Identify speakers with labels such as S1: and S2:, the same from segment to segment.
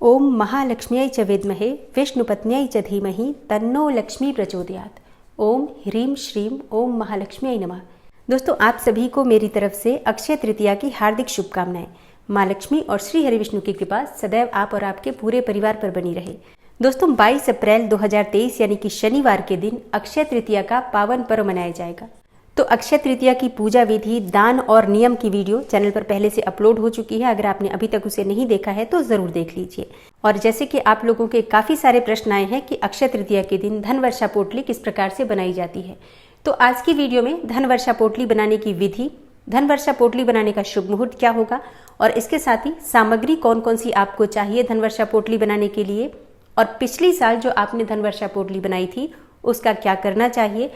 S1: ओम महालक्ष्म्यै च विद्महे विष्णुपत्न्यै च धीमहि तन्नो लक्ष्मी प्रचोदयात्। ओम ह्रीं श्रीं ओम महालक्ष्म्यै नमः। दोस्तों, आप सभी को मेरी तरफ से अक्षय तृतीया की हार्दिक शुभकामनाएं। माँ लक्ष्मी और श्री हरि विष्णु की कृपा सदैव आप और आपके पूरे परिवार पर बनी रहे। दोस्तों, 22 अप्रैल 2023 यानी कि शनिवार के दिन अक्षय तृतीया का पावन पर्व मनाया जाएगा। तो अक्षय तृतीया की पूजा विधि, दान और नियम की वीडियो चैनल पर पहले से अपलोड हो चुकी है। अगर आपने अभी तक उसे नहीं देखा है तो जरूर देख लीजिए। और जैसे कि आप लोगों के काफी सारे प्रश्न आए हैं कि अक्षय तृतीया के दिन धन वर्षा पोटली किस प्रकार से बनाई जाती है, तो आज की वीडियो में धन वर्षा पोटली बनाने की विधि, धन वर्षा पोटली बनाने का शुभ मुहूर्त क्या होगा और इसके साथ ही सामग्री कौन कौन सी आपको चाहिए धन वर्षा पोटली बनाने के लिए, और पिछली साल जो आपने धन वर्षा पोटली बनाई थी उसका क्या करना चाहिए,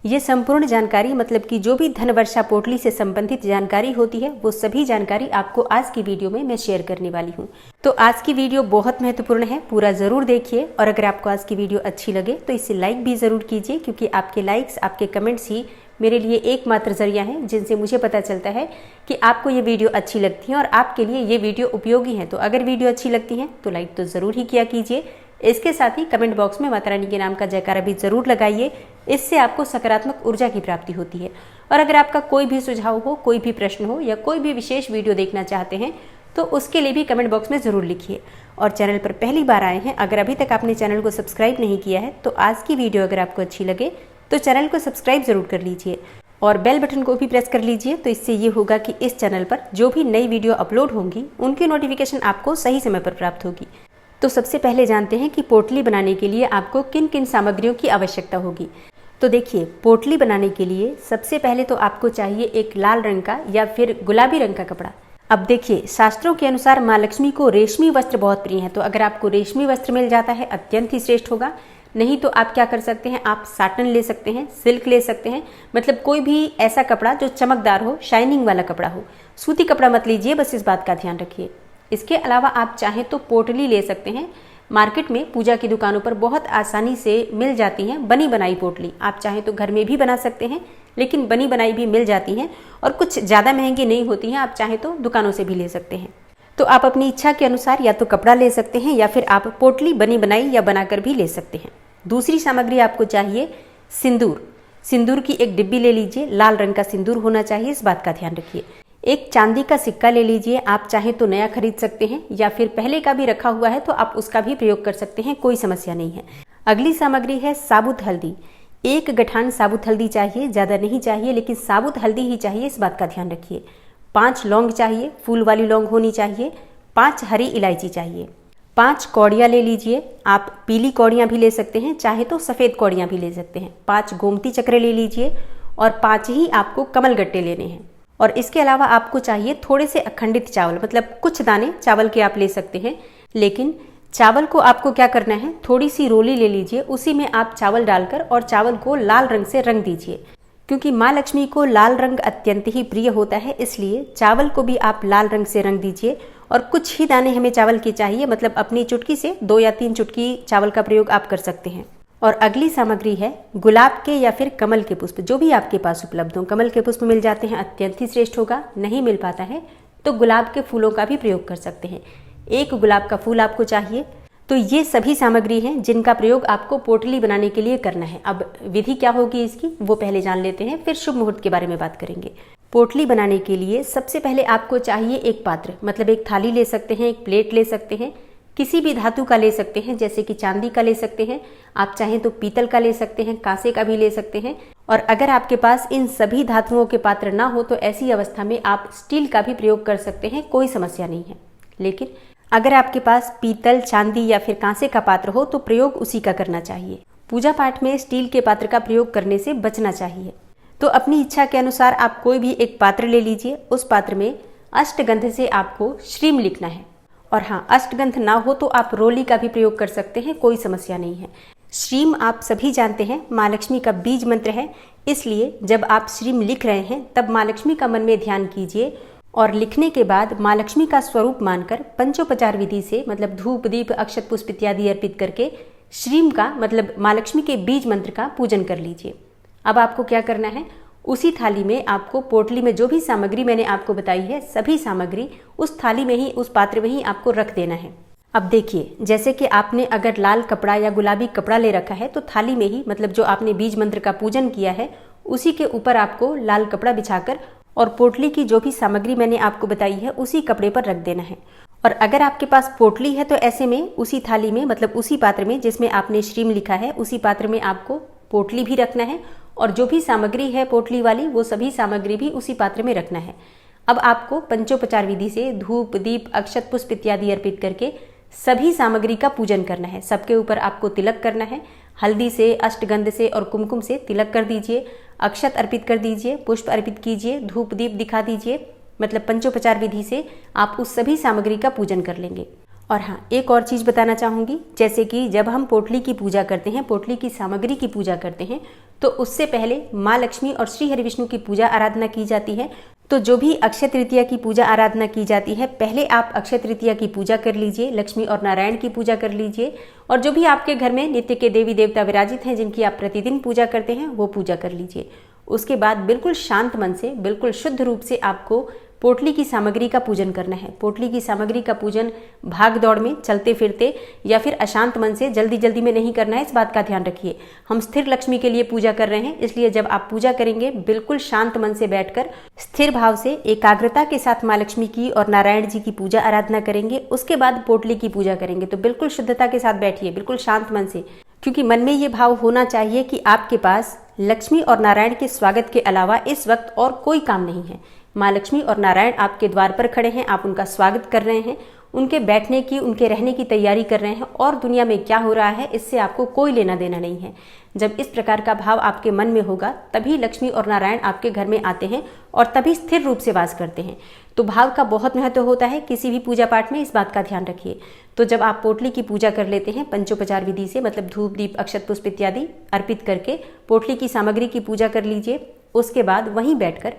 S1: ये संपूर्ण जानकारी, मतलब कि जो भी धन वर्षा पोटली से संबंधित जानकारी होती है वो सभी जानकारी आपको आज की वीडियो में मैं शेयर करने वाली हूँ। तो आज की वीडियो बहुत महत्वपूर्ण है, पूरा जरूर देखिए। और अगर आपको आज की वीडियो अच्छी लगे तो इसे लाइक भी जरूर कीजिए, क्योंकि आपके लाइक्स, आपके कमेंट्स ही मेरे लिए एकमात्र जरिया है जिनसे मुझे पता चलता है कि आपको ये वीडियो अच्छी लगती है और आपके लिए ये वीडियो उपयोगी है। तो अगर वीडियो अच्छी लगती है तो लाइक तो जरूर ही किया कीजिए। इसके साथ ही कमेंट बॉक्स में माता रानी के नाम का जयकारा भी जरूर लगाइए, इससे आपको सकारात्मक ऊर्जा की प्राप्ति होती है। और अगर आपका कोई भी सुझाव हो, कोई भी प्रश्न हो या कोई भी विशेष वीडियो देखना चाहते हैं तो उसके लिए भी कमेंट बॉक्स में जरूर लिखिए। और चैनल पर पहली बार आए हैं, अगर अभी तक आपने चैनल को सब्सक्राइब नहीं किया है तो आज की वीडियो अगर आपको अच्छी लगे तो चैनल को सब्सक्राइब जरूर कर लीजिए और बेल बटन को भी प्रेस कर लीजिए। तो इससे ये होगा कि इस चैनल पर जो भी नई वीडियो अपलोड होंगी उनकी नोटिफिकेशन आपको सही समय पर प्राप्त होगी। तो सबसे पहले जानते हैं कि पोटली बनाने के लिए आपको किन किन सामग्रियों की आवश्यकता होगी। तो देखिए, पोटली बनाने के लिए सबसे पहले तो आपको चाहिए एक लाल रंग का या फिर गुलाबी रंग का कपड़ा। अब देखिए, शास्त्रों के अनुसार माँ लक्ष्मी को रेशमी वस्त्र बहुत प्रिय है, तो अगर आपको रेशमी वस्त्र मिल जाता है अत्यंत ही श्रेष्ठ होगा। नहीं तो आप क्या कर सकते हैं, आप साटन ले सकते हैं, सिल्क ले सकते हैं, मतलब कोई भी ऐसा कपड़ा जो चमकदार हो, शाइनिंग वाला कपड़ा हो। सूती कपड़ा मत लीजिए, बस इस बात का ध्यान रखिए। इसके अलावा आप चाहें तो पोटली ले सकते हैं। मार्केट में पूजा की दुकानों पर बहुत आसानी से मिल जाती हैं बनी बनाई पोटली। आप चाहें तो घर में भी बना सकते हैं, लेकिन बनी बनाई भी मिल जाती हैं और कुछ ज़्यादा महंगी नहीं होती हैं। आप चाहें तो दुकानों से भी ले सकते हैं। तो आप अपनी इच्छा के अनुसार या तो कपड़ा ले सकते हैं या फिर आप पोटली बनी बनाई या बनाकर भी ले सकते हैं। दूसरी सामग्री आपको चाहिए सिंदूर। सिंदूर की एक डिब्बी ले लीजिए, लाल रंग का सिंदूर होना चाहिए, इस बात का ध्यान रखिए। एक चांदी का सिक्का ले लीजिए, आप चाहें तो नया खरीद सकते हैं या फिर पहले का भी रखा हुआ है तो आप उसका भी प्रयोग कर सकते हैं, कोई समस्या नहीं है। अगली सामग्री है साबुत हल्दी। एक गठान साबुत हल्दी चाहिए, ज़्यादा नहीं चाहिए, लेकिन साबुत हल्दी ही चाहिए, इस बात का ध्यान रखिए। 5 लौंग चाहिए, फूल वाली लौंग होनी चाहिए। 5 हरी इलायची चाहिए। 5 कौड़ियाँ ले लीजिए, आप पीली कौड़ियाँ भी ले सकते हैं, चाहे तो सफ़ेद कौड़ियाँ भी ले सकते हैं। 5 गोमती चक्र ले लीजिए और 5 ही आपको कमल गट्टे लेने हैं। और इसके अलावा आपको चाहिए थोड़े से अखंडित चावल, मतलब कुछ दाने चावल के आप ले सकते हैं। लेकिन चावल को आपको क्या करना है, थोड़ी सी रोली ले लीजिए, उसी में आप चावल डालकर और चावल को लाल रंग से रंग दीजिए। क्योंकि माँ लक्ष्मी को लाल रंग अत्यंत ही प्रिय होता है, इसलिए चावल को भी आप लाल रंग से रंग दीजिए। और कुछ ही दाने हमें चावल के चाहिए, मतलब अपनी चुटकी से 2 या 3 चुटकी चावल का प्रयोग आप कर सकते हैं। और अगली सामग्री है गुलाब के या फिर कमल के पुष्प, जो भी आपके पास उपलब्ध हो। कमल के पुष्प मिल जाते हैं अत्यंत ही श्रेष्ठ होगा, नहीं मिल पाता है तो गुलाब के फूलों का भी प्रयोग कर सकते हैं। 1 गुलाब का फूल आपको चाहिए। तो ये सभी सामग्री हैं जिनका प्रयोग आपको पोटली बनाने के लिए करना है। अब विधि क्या होगी इसकी वो पहले जान लेते हैं, फिर शुभ मुहूर्त के बारे में बात करेंगे। पोटली बनाने के लिए सबसे पहले आपको चाहिए एक पात्र, मतलब एक थाली ले सकते हैं, एक प्लेट ले सकते हैं, किसी भी धातु का ले सकते हैं, जैसे कि चांदी का ले सकते हैं, आप चाहें तो पीतल का ले सकते हैं, कांसे का भी ले सकते हैं। और अगर आपके पास इन सभी धातुओं के पात्र ना हो तो ऐसी अवस्था में आप स्टील का भी प्रयोग कर सकते हैं, कोई समस्या नहीं है। लेकिन अगर आपके पास पीतल, चांदी या फिर कांसे का पात्र हो तो प्रयोग उसी का करना चाहिए। पूजा पाठ में स्टील के पात्र का प्रयोग करने से बचना चाहिए। तो अपनी इच्छा के अनुसार आप कोई भी एक पात्र ले लीजिए। उस पात्र में अष्टगंध से आपको श्रीम लिखना है। और हाँ, अष्टगंध ना हो तो आप रोली का भी प्रयोग कर सकते हैं, कोई समस्या नहीं है। श्रीम आप सभी जानते हैं माँ लक्ष्मी का बीज मंत्र है, इसलिए जब आप श्रीम लिख रहे हैं तब माँ लक्ष्मी का मन में ध्यान कीजिए और लिखने के बाद माँ लक्ष्मी का स्वरूप मानकर पंचोपचार विधि से, मतलब धूप, दीप, अक्षत, पुष्प इत्यादि अर्पित करके श्रीम का, मतलब माँ लक्ष्मी के बीज मंत्र का पूजन कर लीजिए। अब आपको क्या करना है, उसी थाली में आपको पोटली में जो भी सामग्री मैंने आपको बताई है, सभी सामग्री उस थाली में ही, उस पात्र में ही आपको रख देना है। अब देखिए, जैसे कि आपने अगर लाल कपड़ा या गुलाबी कपड़ा ले रखा है तो थाली में ही, मतलब जो आपने बीज मंत्र का पूजन किया है उसी के ऊपर आपको लाल कपड़ा बिछाकर और पोटली की जो भी सामग्री मैंने आपको बताई है उसी कपड़े पर रख देना है। और अगर आपके पास पोटली है तो ऐसे में उसी थाली में, मतलब उसी पात्र में जिसमें आपने श्रीम लिखा है उसी पात्र में आपको पोटली भी रखना है और जो भी सामग्री है पोटली वाली वो सभी सामग्री भी उसी पात्र में रखना है। अब आपको पंचोपचार विधि से धूप, दीप, अक्षत, पुष्प इत्यादि अर्पित करके सभी सामग्री का पूजन करना है। सबके ऊपर आपको तिलक करना है। हल्दी से, अष्टगंध से और कुमकुम से तिलक कर दीजिए, अक्षत अर्पित कर दीजिए, पुष्प अर्पित कीजिए, धूप दीप दिखा दीजिए। मतलब पंचोपचार विधि से आप उस सभी सामग्री का पूजन कर लेंगे। और हाँ, एक और चीज़ बताना चाहूँगी, जैसे कि जब हम पोटली की पूजा करते हैं, पोटली की सामग्री की पूजा करते हैं, तो उससे पहले माँ लक्ष्मी और श्री हरि विष्णु की पूजा आराधना की जाती है। तो जो भी अक्षय तृतीया की पूजा आराधना की जाती है, पहले आप अक्षय तृतीया की पूजा कर लीजिए, लक्ष्मी और नारायण की पूजा कर लीजिए। और जो भी आपके घर में नित्य के देवी देवता विराजित हैं, जिनकी आप प्रतिदिन पूजा करते हैं, वो पूजा कर लीजिए। उसके बाद बिल्कुल शांत मन से, बिल्कुल शुद्ध रूप से आपको पोटली की सामग्री का पूजन करना है। पोटली की सामग्री का पूजन भाग दौड़ में, चलते फिरते या फिर अशांत मन से जल्दी जल्दी में नहीं करना है, इस बात का ध्यान रखिए। हम स्थिर लक्ष्मी के लिए पूजा कर रहे हैं, इसलिए जब आप पूजा करेंगे बिल्कुल शांत मन से बैठकर स्थिर भाव से एकाग्रता के साथ माँ लक्ष्मी की और नारायण जी की पूजा आराधना करेंगे। उसके बाद पोटली की पूजा करेंगे तो बिल्कुल शुद्धता के साथ बैठिए, बिल्कुल शांत मन से, क्योंकि मन में ये भाव होना चाहिए कि आपके पास लक्ष्मी और नारायण के स्वागत के अलावा इस वक्त और कोई काम नहीं है। माँ लक्ष्मी और नारायण आपके द्वार पर खड़े हैं, आप उनका स्वागत कर रहे हैं, उनके बैठने की, उनके रहने की तैयारी कर रहे हैं और दुनिया में क्या हो रहा है इससे आपको कोई लेना देना नहीं है। जब इस प्रकार का भाव आपके मन में होगा तभी लक्ष्मी और नारायण आपके घर में आते हैं और तभी स्थिर रूप से वास करते हैं। तो भाव का बहुत महत्व होता है किसी भी पूजा पाठ में, इस बात का ध्यान रखिए। तो जब आप पोटली की पूजा कर लेते हैं पंचोपचार विधि से, मतलब धूप दीप अक्षत पुष्प इत्यादि अर्पित करके पोटली की सामग्री की पूजा कर लीजिए। उसके बाद वहीं बैठकर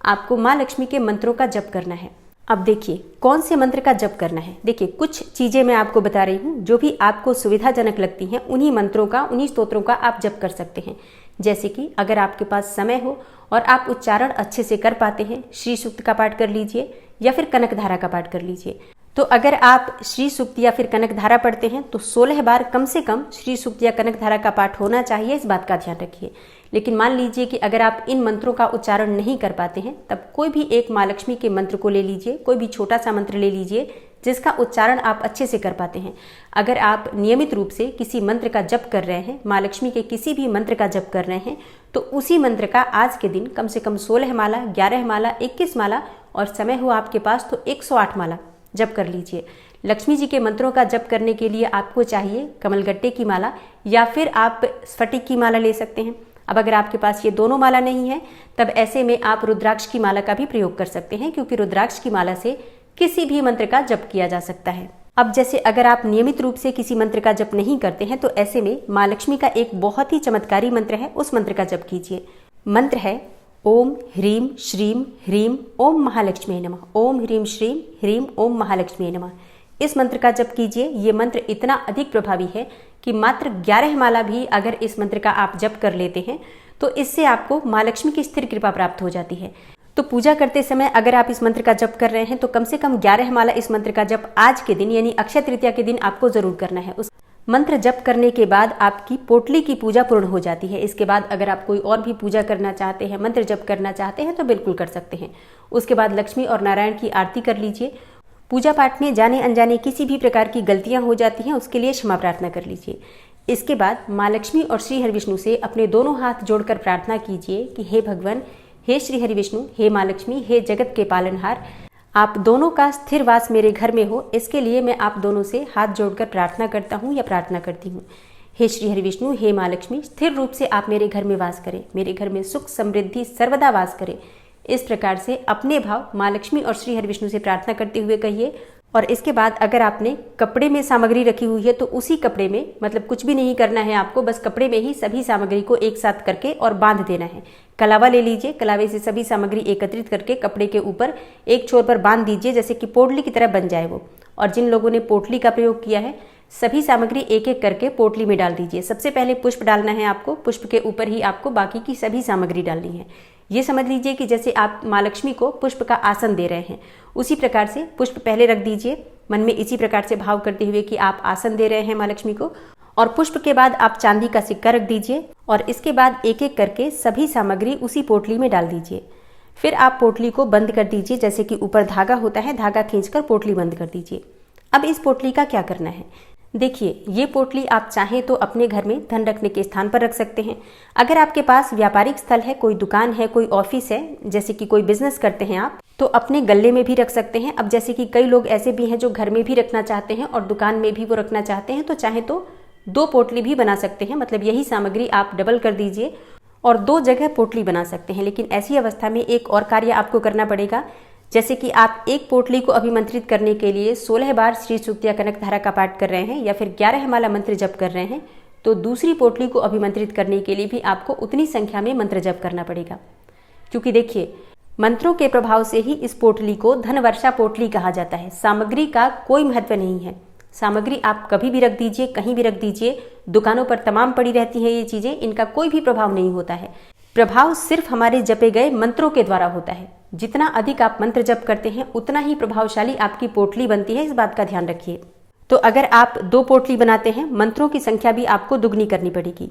S1: आपको माँ लक्ष्मी के मंत्रों का जप करना है। अब देखिए कौन से मंत्र का जप करना है। देखिए कुछ चीजें मैं आपको बता रही हूँ, जो भी आपको सुविधाजनक लगती हैं उन्हीं मंत्रों का, उन्हीं स्तोत्रों का आप जप कर सकते हैं। जैसे कि अगर आपके पास समय हो और आप उच्चारण अच्छे से कर पाते हैं, श्री सूक्त का पाठ कर लीजिए या फिर कनकधारा का पाठ कर लीजिए। तो अगर आप श्री सूक्त या फिर कनकधारा पढ़ते हैं तो 16 बार कम से कम श्री सूक्त या कनकधारा का पाठ होना चाहिए, इस बात का ध्यान रखिए। लेकिन मान लीजिए कि अगर आप इन मंत्रों का उच्चारण नहीं कर पाते हैं, तब कोई भी एक माँ लक्ष्मी के मंत्र को ले लीजिए, कोई भी छोटा सा मंत्र ले लीजिए जिसका उच्चारण आप अच्छे से कर पाते हैं। अगर आप नियमित रूप से किसी मंत्र का जप कर रहे हैं, माँ लक्ष्मी के किसी भी मंत्र का जप कर रहे हैं, तो उसी मंत्र का आज के दिन कम से कम 16 माला, 11 माला, 21 माला और समय हो आपके पास तो 108 माला जप कर लीजिए। लक्ष्मी जी के मंत्रों का जप करने के लिए आपको चाहिए कमलगट्टे की माला या फिर आप स्फटिक की माला ले सकते हैं। अब अगर आपके पास ये दोनों माला नहीं है तब ऐसे में आप रुद्राक्ष की माला का भी प्रयोग कर सकते हैं, क्योंकि रुद्राक्ष की माला से किसी भी मंत्र का जप किया जा सकता है। अब जैसे अगर आप नियमित रूप से किसी मंत्र का जप नहीं करते हैं तो ऐसे में माँ लक्ष्मी का एक बहुत ही चमत्कारी मंत्र है, उस मंत्र का जप कीजिए। मंत्र है ओम ह्रीम श्रीम ह्रीम ओम महालक्ष्मी नमः। ओम ह्रीम श्रीम ह्रीम ओम महालक्ष्मी नमः। इस मंत्र का जप कीजिए। ये मंत्र इतना अधिक प्रभावी है कि मात्र 11 माला भी अगर इस मंत्र का आप जप कर लेते हैं तो इससे आपको माँ लक्ष्मी की स्थिर कृपा प्राप्त हो जाती है। तो पूजा करते समय अगर आप इस मंत्र का जप कर रहे हैं तो कम से कम 11 माला इस मंत्र का जप आज के दिन यानी अक्षय तृतीया के दिन आपको जरूर करना है। उस मंत्र जप करने के बाद आपकी पोटली की पूजा पूर्ण हो जाती है। इसके बाद अगर आप कोई और भी पूजा करना चाहते हैं, मंत्र जप करना चाहते हैं तो बिल्कुल कर सकते हैं। उसके बाद लक्ष्मी और नारायण की आरती कर लीजिए। पूजा पाठ में जाने अनजाने किसी भी प्रकार की गलतियां हो जाती हैं, उसके लिए क्षमा प्रार्थना कर लीजिए। इसके बाद माँ लक्ष्मी और श्री हरि विष्णु से अपने दोनों हाथ जोड़कर प्रार्थना कीजिए कि हे भगवान, हे श्री हरि विष्णु, हे माँ लक्ष्मी, हे जगत के पालनहार, आप दोनों का स्थिर वास मेरे घर में हो, इसके लिए मैं आप दोनों से हाथ जोड़कर प्रार्थना करता हूँ या प्रार्थना करती हूँ। हे श्री हरि विष्णु, हे माँ लक्ष्मी, स्थिर रूप से आप मेरे घर में वास करें, मेरे घर में सुख समृद्धि सर्वदा वास करें। इस प्रकार से अपने भाव माँ लक्ष्मी और श्री हरि विष्णु से प्रार्थना करते हुए कहिए। और इसके बाद अगर आपने कपड़े में सामग्री रखी हुई है तो उसी कपड़े में, मतलब कुछ भी नहीं करना है आपको, बस कपड़े में ही सभी सामग्री को एक साथ करके और बांध देना है। कलावा ले लीजिए, कलावे से सभी सामग्री एकत्रित करके कपड़े के ऊपर एक छोर पर बांध दीजिए, जैसे कि पोटली की तरह बन जाए वो। और जिन लोगों ने पोटली का प्रयोग किया है सभी सामग्री एक एक करके पोटली में डाल दीजिए। सबसे पहले पुष्प डालना है आपको, पुष्प के ऊपर ही आपको बाकी की सभी सामग्री डालनी है। ये समझ लीजिए कि जैसे आप माँ लक्ष्मी को पुष्प का आसन दे रहे हैं, उसी प्रकार से पुष्प पहले रख दीजिए मन में, इसी प्रकार से भाव करते हुए कि आप आसन दे रहे हैं माँ लक्ष्मी को, और पुष्प के बाद आप चांदी का सिक्का रख दीजिए और इसके बाद एक एक करके सभी सामग्री उसी पोटली में डाल दीजिए। फिर आप पोटली को बंद कर दीजिए, जैसे कि ऊपर धागा होता है, धागा खींचकर पोटली बंद कर दीजिए। अब इस पोटली का क्या करना है, देखिए ये पोटली आप चाहें तो अपने घर में धन रखने के स्थान पर रख सकते हैं। अगर आपके पास व्यापारिक स्थल है, कोई दुकान है, कोई ऑफिस है, जैसे कि कोई बिजनेस करते हैं आप, तो अपने गले में भी रख सकते हैं। अब जैसे कि कई लोग ऐसे भी हैं जो घर में भी रखना चाहते हैं और दुकान में भी वो रखना चाहते हैं, तो चाहे तो 2 पोटली भी बना सकते हैं, मतलब यही सामग्री आप डबल कर दीजिए और 2 जगह पोटली बना सकते हैं। लेकिन ऐसी अवस्था में एक और कार्य आपको करना पड़ेगा, जैसे कि आप एक पोटली को अभिमंत्रित करने के लिए 16 बार श्री सूक्त या कनक धारा का पाठ कर रहे हैं या फिर 11 माला मंत्र जप कर रहे हैं, तो दूसरी पोटली को अभिमंत्रित करने के लिए भी आपको उतनी संख्या में मंत्र जप करना पड़ेगा। क्योंकि देखिए मंत्रों के प्रभाव से ही इस पोटली को धन वर्षा पोटली कहा जाता है। सामग्री का कोई महत्व नहीं है, सामग्री आप कभी भी रख दीजिए, कहीं भी रख दीजिए, दुकानों पर तमाम पड़ी रहती हैं ये चीजें, इनका कोई भी प्रभाव नहीं होता है। प्रभाव सिर्फ हमारे जपे गए मंत्रों के द्वारा होता है। जितना अधिक आप मंत्र जप करते हैं उतना ही प्रभावशाली आपकी पोटली बनती है, इस बात का ध्यान रखिए। तो अगर आप 2 पोटली बनाते हैं, मंत्रों की संख्या भी आपको दुगनी करनी पड़ेगी।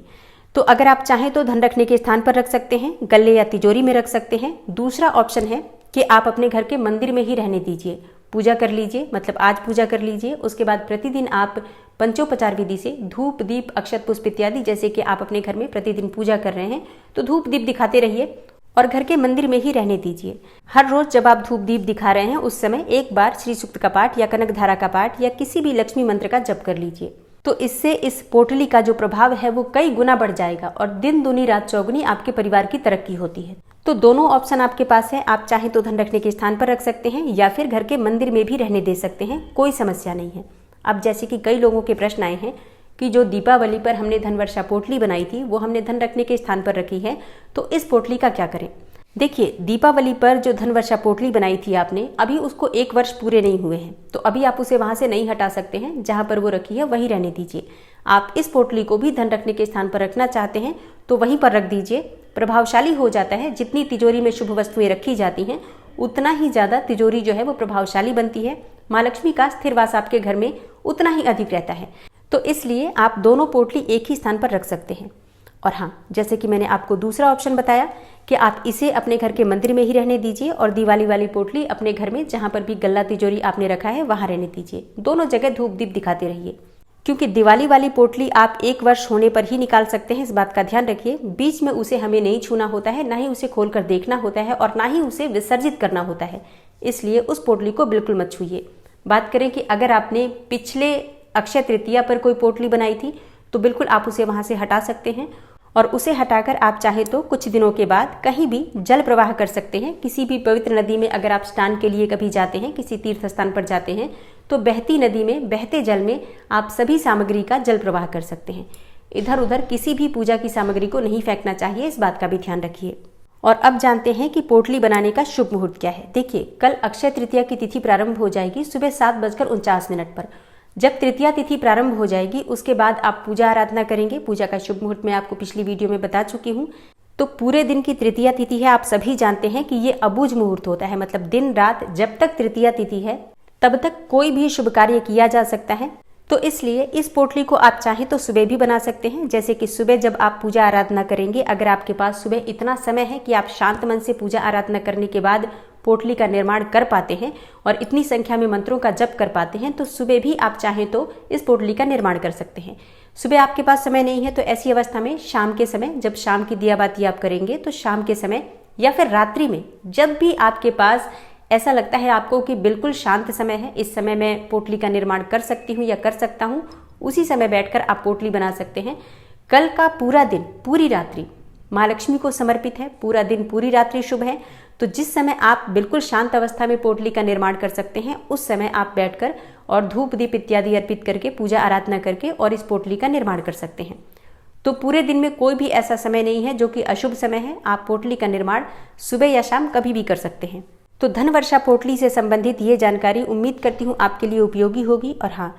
S1: तो अगर आप चाहें तो धन रखने के स्थान पर रख सकते हैं, गले या तिजोरी में रख सकते हैं। दूसरा ऑप्शन है कि आप अपने घर के मंदिर में ही रहने दीजिए, पूजा कर लीजिए, मतलब आज पूजा कर लीजिए। उसके बाद प्रतिदिन आप पंचोपचार विधि से धूप दीप अक्षत पुष्प इत्यादि, जैसे कि आप अपने घर में प्रतिदिन पूजा कर रहे हैं तो धूप दीप दिखाते रहिए और घर के मंदिर में ही रहने दीजिए। हर रोज जब आप धूप दीप दिखा रहे हैं उस समय एक बार श्री सूक्त का पाठ या कनक धारा का पाठ या किसी भी लक्ष्मी मंत्र का जप कर लीजिए। तो इससे इस पोटली का जो प्रभाव है वो कई गुना बढ़ जाएगा और दिन दूनी रात चौगुनी आपके परिवार की तरक्की होती है। तो दोनों ऑप्शन आपके पास है, आप चाहें तो धन रखने के स्थान पर रख सकते हैं या फिर घर के मंदिर में भी रहने दे सकते हैं, कोई समस्या नहीं है। अब जैसे कि कई लोगों के प्रश्न आए हैं कि जो दीपावली पर हमने धन वर्षा पोटली बनाई थी वो हमने धन रखने के स्थान पर रखी है, तो इस पोटली का क्या करें। देखिए दीपावली पर जो धन वर्षा पोटली बनाई थी आपने, अभी उसको 1 वर्ष पूरे नहीं हुए हैं, तो अभी आप उसे वहां से नहीं हटा सकते हैं, जहां पर वो रखी है वहीं रहने दीजिए। आप इस पोटली को भी धन रखने के स्थान पर रखना चाहते हैं तो वहीं पर रख दीजिए, प्रभावशाली हो जाता है। जितनी तिजोरी में शुभ वस्तुएं रखी जाती हैं उतना ही ज्यादा तिजोरी जो है वो प्रभावशाली बनती है, माँ लक्ष्मी का स्थिर वास आपके घर में उतना ही अधिक रहता है। तो इसलिए आप दोनों पोटली एक ही स्थान पर रख सकते हैं। और हाँ, जैसे कि मैंने आपको दूसरा ऑप्शन बताया कि आप इसे अपने घर के मंदिर में ही रहने दीजिए और दिवाली वाली पोटली अपने घर में जहां पर भी गल्ला तिजोरी आपने रखा है वहां रहने दीजिए। दोनों जगह धूप दीप दिखाते रहिए, क्योंकि दिवाली वाली पोटली आप 1 वर्ष होने पर ही निकाल सकते हैं, इस बात का ध्यान रखिए। बीच में उसे हमें नहीं छूना होता है, ना ही उसे खोलकर देखना होता है और ना ही उसे विसर्जित करना होता है, इसलिए उस पोटली को बिल्कुल मत छूइए। बात करें कि अगर आपने पिछले अक्षय तृतीया पर कोई पोटली बनाई थी तो बिल्कुल आप उसे वहां से हटा सकते हैं और उसे हटाकर आप चाहे तो कुछ दिनों के बाद कहीं भी जल प्रवाह कर सकते हैं। किसी भी पवित्र नदी में अगर आप स्नान के लिए कभी जाते हैं, किसी तीर्थ स्थान पर जाते हैं, तो बहती नदी में बहते जल में आप सभी सामग्री का जल प्रवाह कर सकते हैं। इधर उधर किसी भी पूजा की सामग्री को नहीं फेंकना चाहिए, इस बात का भी ध्यान रखिए। और अब जानते हैं कि पोटली बनाने का शुभ मुहूर्त क्या है। देखिए कल अक्षय तृतीया की तिथि प्रारंभ हो जाएगी सुबह 7:49 पर। जब तृतीया तिथि प्रारंभ हो जाएगी उसके बाद आप पूजा आराधना करेंगे। पूजा का शुभ मुहूर्त मैं आपको पिछली वीडियो में बता चुकी हूँ। तो पूरे दिन की तृतीया तिथि है, आप सभी जानते हैं कि ये अबूझ मुहूर्त होता है, मतलब दिन रात जब तक तृतीया तिथि है तब तक कोई भी शुभ कार्य किया जा सकता है। तो इसलिए इस पोटली को आप चाहें तो सुबह भी बना सकते हैं। जैसे कि सुबह जब आप पूजा आराधना करेंगे, अगर आपके पास सुबह इतना समय है कि आप शांत मन से पूजा आराधना करने के बाद पोटली का निर्माण कर पाते हैं और इतनी संख्या में मंत्रों का जप कर पाते हैं, तो सुबह भी आप चाहें तो इस पोटली का निर्माण कर सकते हैं। सुबह आपके पास समय नहीं है तो ऐसी अवस्था में शाम के समय, जब शाम की दियाबाती आप करेंगे तो शाम के समय या फिर रात्रि में, जब भी आपके पास ऐसा लगता है आपको कि बिल्कुल शांत समय है, इस समय मैं पोटली का निर्माण कर सकती हूँ या कर सकता हूँ, उसी समय बैठकर आप पोटली बना सकते हैं। कल का पूरा दिन पूरी रात्रि माँ लक्ष्मी को समर्पित है, पूरा दिन पूरी रात्रि शुभ है। तो जिस समय आप बिल्कुल शांत अवस्था में पोटली का निर्माण कर सकते हैं उस समय आप बैठकर और धूप दीप इत्यादि अर्पित करके पूजा आराधना करके और इस पोटली का निर्माण कर सकते हैं। तो पूरे दिन में कोई भी ऐसा समय नहीं है जो कि अशुभ समय है। आप पोटली का निर्माण सुबह या शाम कभी भी कर सकते हैं। तो धन वर्षा पोटली से संबंधित ये जानकारी उम्मीद करती हूँ आपके लिए उपयोगी होगी। और हाँ,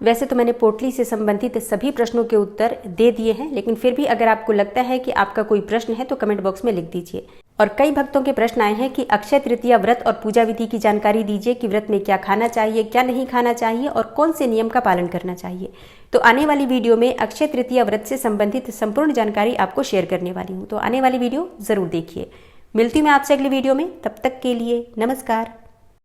S1: वैसे तो मैंने पोटली से संबंधित सभी प्रश्नों के उत्तर दे दिए हैं, लेकिन फिर भी अगर आपको लगता है कि आपका कोई प्रश्न है तो कमेंट बॉक्स में लिख दीजिए। और कई भक्तों के प्रश्न आए हैं कि अक्षय तृतीया व्रत और पूजा विधि की जानकारी दीजिए कि व्रत में क्या खाना चाहिए, क्या नहीं खाना चाहिए और कौन से नियम का पालन करना चाहिए। तो आने वाली वीडियो में अक्षय तृतीया व्रत से संबंधित संपूर्ण जानकारी आपको शेयर करने वाली हूँ, तो आने वाली वीडियो जरूर देखिए। मिलती हूँ मैं आपसे अगली वीडियो में, तब तक के लिए नमस्कार।